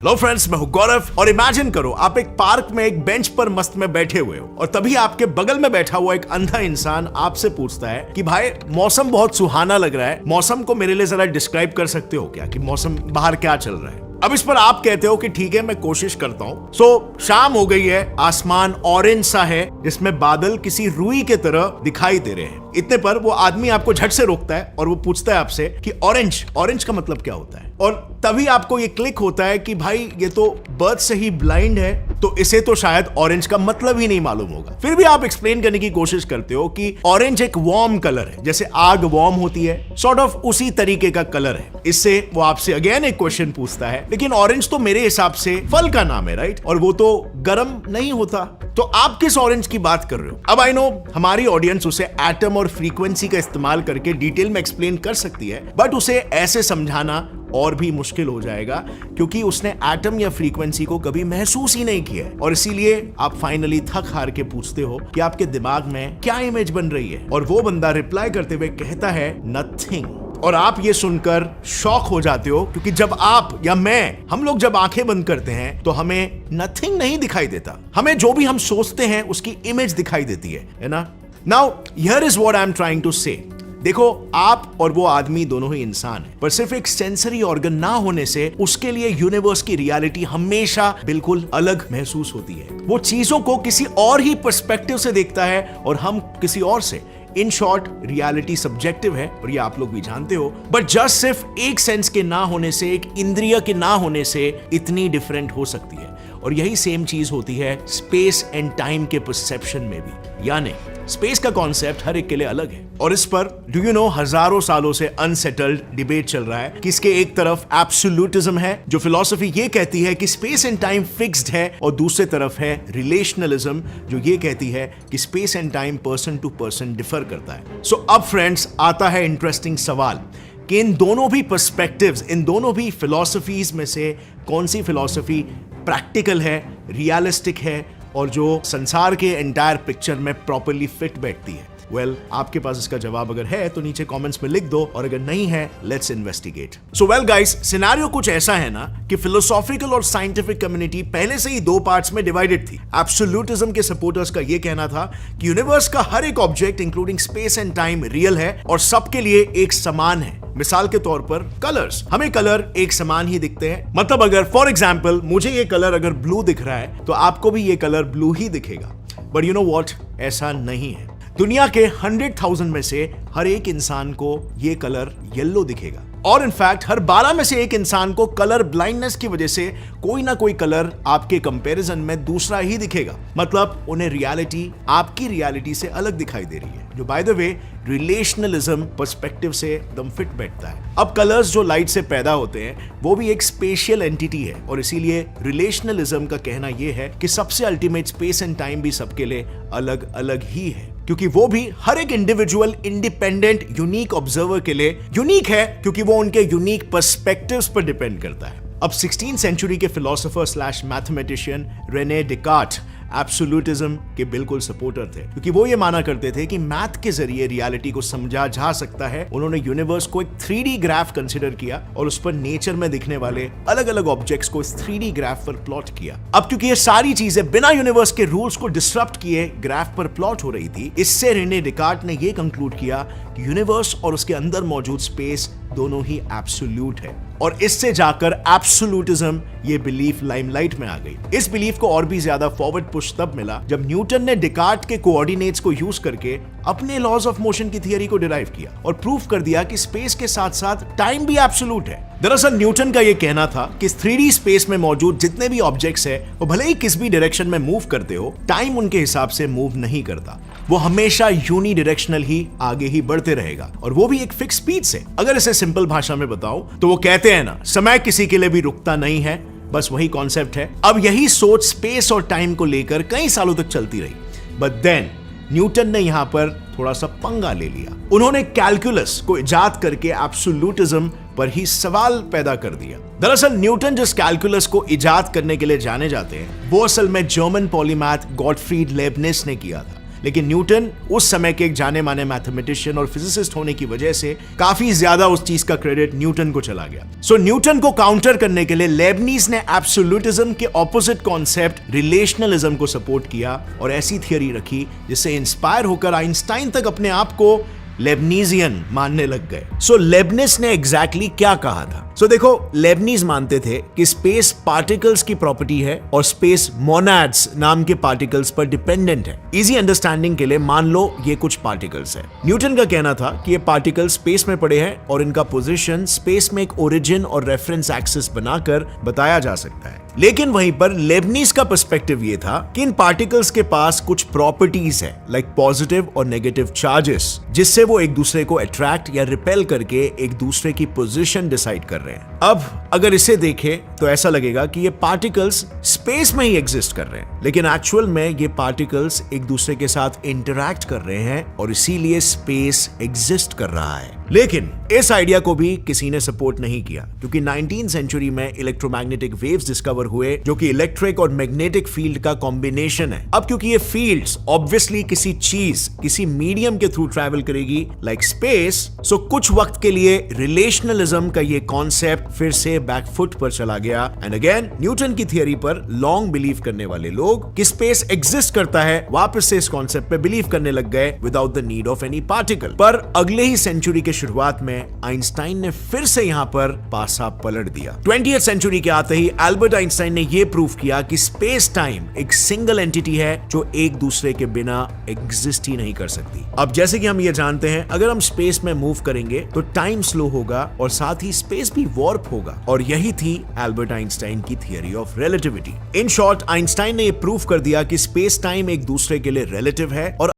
Hello friends, मैं हूं गौरव और इमेजिन करो आप एक पार्क में एक बेंच पर मस्त में बैठे हुए हो और तभी आपके बगल में बैठा हुआ एक अंधा इंसान आपसे पूछता है कि भाई मौसम बहुत सुहाना लग रहा है, मौसम को मेरे लिए जरा डिस्क्राइब कर सकते हो क्या कि मौसम बाहर क्या चल रहा है। अब इस पर आप कहते हो कि ठीक है मैं कोशिश करता हूँ। शाम हो गई है, आसमान ऑरेंज सा है जिसमें बादल किसी रुई के तरह दिखाई दे रहे हैं। इतने पर वो आदमी आपको झट से रोकता है और वो पूछता है आपसे कि ऑरेंज का मतलब क्या होता है। और तभी आपको ये क्लिक होता है कि भाई ये तो बर्थ से ही ब्लाइंड है, तो इसे तो शायद ऑरेंज का मतलब ही नहीं मालूम होगा। फिर भी आप एक्सप्लेन करने की कोशिश करते हो कि ऑरेंज एक वार्म कलर है, जैसे आग वार्म होती है, सॉर्ट ऑफ उसी तरीके का कलर है। इससे वो आपसे अगेन एक क्वेश्चन पूछता है, लेकिन ऑरेंज तो मेरे हिसाब से फल का नाम है, राइट? और वो तो गर्म नहीं होता, तो आप किस ऑरेंज की बात कर रहे हो? अब आई नो हमारी ऑडियंस उसे एटम और फ्रीक्वेंसी का इस्तेमाल करके डिटेल में एक्सप्लेन कर सकती है, बट उसे ऐसे समझाना और भी मुश्किल हो जाएगा क्योंकि उसने एटम या फ्रीक्वेंसी को कभी महसूस ही नहीं किया है। और इसीलिए आप फाइनली थक हार के पूछते हो कि आपके दिमाग में क्या इमेज बन रही है, और वो बंदा रिप्लाई करते हुए कहता है नथिंग। और आप ये सुनकर शॉक हो जाते हो क्योंकि जब आप या हम लोग जब आंखें बंद करते हैं तो हमें नथिंग नहीं दिखाई देता, हमें जो भी हम सोचते हैं उसकी इमेज दिखाई देती है ना। Now here is what I am trying to say. देखो, आप और वो आदमी दोनों ही इंसान हैं, पर सिर्फ एक सेंसरी ऑर्गन ना होने से उसके लिए यूनिवर्स की रियलिटी हमेशा बिल्कुल अलग महसूस होती है। वो चीजों को किसी और ही पर्सपेक्टिव से देखता है और हम किसी और से। इन शॉर्ट, रियलिटी सब्जेक्टिव है और ये आप लोग भी जानते हो, बट जस्ट सिर्फ एक सेंस के ना होने से, एक इंद्रिय के ना होने से इतनी डिफरेंट हो सकती है। और यही सेम चीज होती है स्पेस एंड टाइम के परसेप्शन में भी, यानी स्पेस का कॉन्सेप्ट हर एक के लिए अलग है। और इस पर डू यू नो हजारों सालों से अनसेटल्ड डिबेट चल रहा है कि इसके एक तरफ एब्सोल्यूटिज्म है, जो फिलॉसफी ये कहती है कि स्पेस एंड टाइम फिक्स्ड है, और दूसरे तरफ है रिलेशनलिज्म, जो ये कहती है कि space and time person to person differ करता है। सो अब फ्रेंड्स आता है इंटरेस्टिंग सवाल कि इन दोनों भी पर्सपेक्टिव्स, इन दोनों भी फिलॉसफीज में से कौन सी फिलॉसफी प्रैक्टिकल है, रियलिस्टिक है और जो संसार के एंटायर पिक्चर में प्रॉपर्ली फिट बैठती है। वेल, आपके पास इसका जवाब अगर है तो नीचे कमेंट्स में लिख दो, और अगर नहीं है let's investigate. So well guys, scenario कुछ ऐसा है ना कि फिलोसॉफिकल और साइंटिफिक कम्युनिटी पहले से ही दो पार्ट्स में डिवाइडेड थी। एब्सोल्यूटिज्म के सपोर्टर्स का यह कहना था कि यूनिवर्स का हर एक object including space and time real है और सबके लिए एक समान है। मिसाल के तौर पर कलर्स, हमें कलर एक समान ही दिखते हैं। मतलब अगर फॉर एग्जाम्पल मुझे ये कलर अगर ब्लू दिख रहा है तो आपको भी ये कलर ब्लू ही दिखेगा। बट यू नो व्हाट, ऐसा नहीं है। दुनिया के 100,000 में से हर एक इंसान को ये कलर येलो दिखेगा, और इनफैक्ट हर 12 में से एक इंसान को कलर ब्लाइंडनेस की वजह से कोई ना कोई कलर आपके कंपैरिजन में दूसरा ही दिखेगा। मतलब उन्हें रियलिटी आपकी रियलिटी से अलग दिखाई दे रही है, जो बाय द वे रिलेशनलिज्म पर्सपेक्टिव से एकदम फिट बैठता है। अब कलर्स जो लाइट से पैदा होते हैं वो भी एक स्पेशियल एंटिटी है, और इसीलिए रिलेशनलिज्म का कहना यह है कि सबसे अल्टीमेट स्पेस एंड टाइम भी सबके लिए अलग अलग ही है, क्योंकि वो भी हर एक इंडिविजुअल इंडिपेंडेंट यूनिक ऑब्जर्वर के लिए यूनिक है, क्योंकि वो उनके यूनिक पर्सपेक्टिव्स पर डिपेंड करता है। अब 16th सेंचुरी के philosopher slash mathematician Rene Descartes absolutism के बिल्कुल सपोर्टर थे, क्योंकि वो ये माना करते थे कि मैथ के जरिए रियलिटी को समझा जा सकता है। उन्होंने यूनिवर्स को एक 3D ग्राफ कंसीडर किया और उस पर नेचर में दिखने वाले अलग अलग ऑब्जेक्ट्स को इस 3D ग्राफ पर प्लॉट किया। अब क्योंकि ये सारी चीजें बिना यूनिवर्स के रूल्स को डिसरप्ट किए ग्राफ पर प्लॉट हो रही थी, इससे रेने डेकार्ट ने ये कंक्लूड किया कि यूनिवर्स और उसके अंदर मौजूद स्पेस दोनों ही एब्सोल्यूट है। और इससे जाकर एब्सोल्यूटिज्म ये बिलीफ लाइमलाइट में आ गई। इस बिलीफ को और भी ज्यादा फॉरवर्ड पुश तब मिला जब न्यूटन ने डेकार्ट के कोऑर्डिनेट्स को यूज करके अपने लॉज ऑफ मोशन की थियरी को डिराइव किया और प्रूफ कर दिया कि स्पेस के साथ साथ टाइम भी एब्सोल्यूट है। दरअसल यूटन का यह कहना था कि 3D स्पेस में मौजूद जितने भी ऑब्जेक्ट्स है वो भले ही किस भी डायरेक्शन में मूव करते हो, टाइम उनके हिसाब से मूव नहीं करता। वो हमेशा यूनी डायरेक्शनल ही आगे ही बढ़ते रहेगा, और वो भी एक फिक्स स्पीड से। अगर इसे सिंपल भाषा में बताऊं तो वो कहते हैं ना, समय किसी के लिए भी रुकता नहीं है, बस वही कॉन्सेप्ट है। अब यही सोच स्पेस और टाइम को लेकर कई सालों तक चलती रही, बट देन न्यूटन ने यहां पर थोड़ा सा पंगा ले लिया। उन्होंने कैलकुलस को इजाद करके एब्सोल्यूटिज्म पर ही सवाल पैदा कर दिया। दरअसल न्यूटन जिस कैलकुलस को इजाद करने के लिए जाने जाते हैं वो असल में जर्मन पॉलीमैथ गॉटफ्रीड लेबनिज ने किया था। लेकिन न्यूटन उस समय के एक जाने माने मैथमेटिशियन और फिजिसिस्ट होने की वजह से काफी ज्यादा उस चीज का क्रेडिट न्यूटन को चला गया। सो न्यूटन को काउंटर करने के लिए लेबनीज ने एब्सोल्यूटिज्म के ऑपोजिट कॉन्सेप्ट रिलेशनलिज्म को सपोर्ट किया और ऐसी थियरी रखी जिससे इंस्पायर होकर आइंस्टाइन तक अपने आप को लेबनीजियन मानने लग गए। सो लेबनिज ने एग्जैक्टली क्या कहा था? सो देखो, लेबनीज मानते थे कि स्पेस पार्टिकल्स की प्रॉपर्टी है और स्पेस मोनाड्स नाम के पार्टिकल्स पर डिपेंडेंट है। इजी अंडरस्टैंडिंग के लिए मान लो ये कुछ पार्टिकल्स है। न्यूटन का कहना था कि ये पार्टिकल्स स्पेस में पड़े हैं और इनका पोजीशन स्पेस में एक ओरिजिन और रेफरेंस एक्सिस बनाकर बताया जा सकता है। लेकिन वहीं पर लेबनीज का पर्सपेक्टिव ये था कि इन पार्टिकल्स के पास कुछ प्रॉपर्टीज है, लाइक पॉजिटिव और नेगेटिव चार्जेस, जिससे वो एक दूसरे को अट्रैक्ट या रिपेल करके एक दूसरे की पोजीशन डिसाइड कर रहे हैं। अब अगर इसे देखें तो ऐसा लगेगा कि ये पार्टिकल्स स्पेस में ही एग्जिस्ट कर रहे हैं, लेकिन एक्चुअल में ये पार्टिकल्स एक दूसरे के साथ इंटरैक्ट कर रहे हैं और इसीलिए स्पेस एग्जिस्ट कर रहा है। लेकिन इस आइडिया को भी किसी ने सपोर्ट नहीं किया, क्योंकि 19th सेंचुरी में इलेक्ट्रोमैग्नेटिक वेव्स डिस्कवर हुए जो कि इलेक्ट्रिक और मैग्नेटिक फील्ड का कॉम्बिनेशन है। अब क्योंकि ये फील्ड्स ऑब्वियसली किसी चीज, किसी मीडियम के थ्रू ट्रैवल करेगी लाइक स्पेस, सो कुछ वक्त के लिए रिलेशनलिज्म का ये कॉन्सेप्ट फिर से बैकफुट पर चला गया। एंड अगेन न्यूटन की थियरी पर लॉन्ग बिलीव करने वाले लोग कि स्पेस एग्जिस्ट करता है, वापस से इस कॉन्सेप्ट पे बिलीव करने लग गए without the need of any particle. पर अगले ही सेंचुरी के शुरुआत में आइंस्टाइन ने फिर से यहां पर पासा पलट दिया। 20th सेंचुरी के आते ही एल्बर्ट आइंस्टाइन ने यह प्रूव किया कि स्पेस टाइम एक सिंगल एंटिटी है जो एक दूसरे के बिना एग्जिस्ट ही नहीं कर सकती। अब जैसे कि हम ये जानते हैं, अगर हम स्पेस में मूव करेंगे तो टाइम स्लो होगा और साथ ही स्पेस भी वॉर्प होगा, और यही थी एल्बर्ट आइंस्टाइन की theory of relativity. In short, Einstein ने यह प्रूव कर दिया कि स्पेस टाइम एक दूसरे के लिए रिलेटिव है और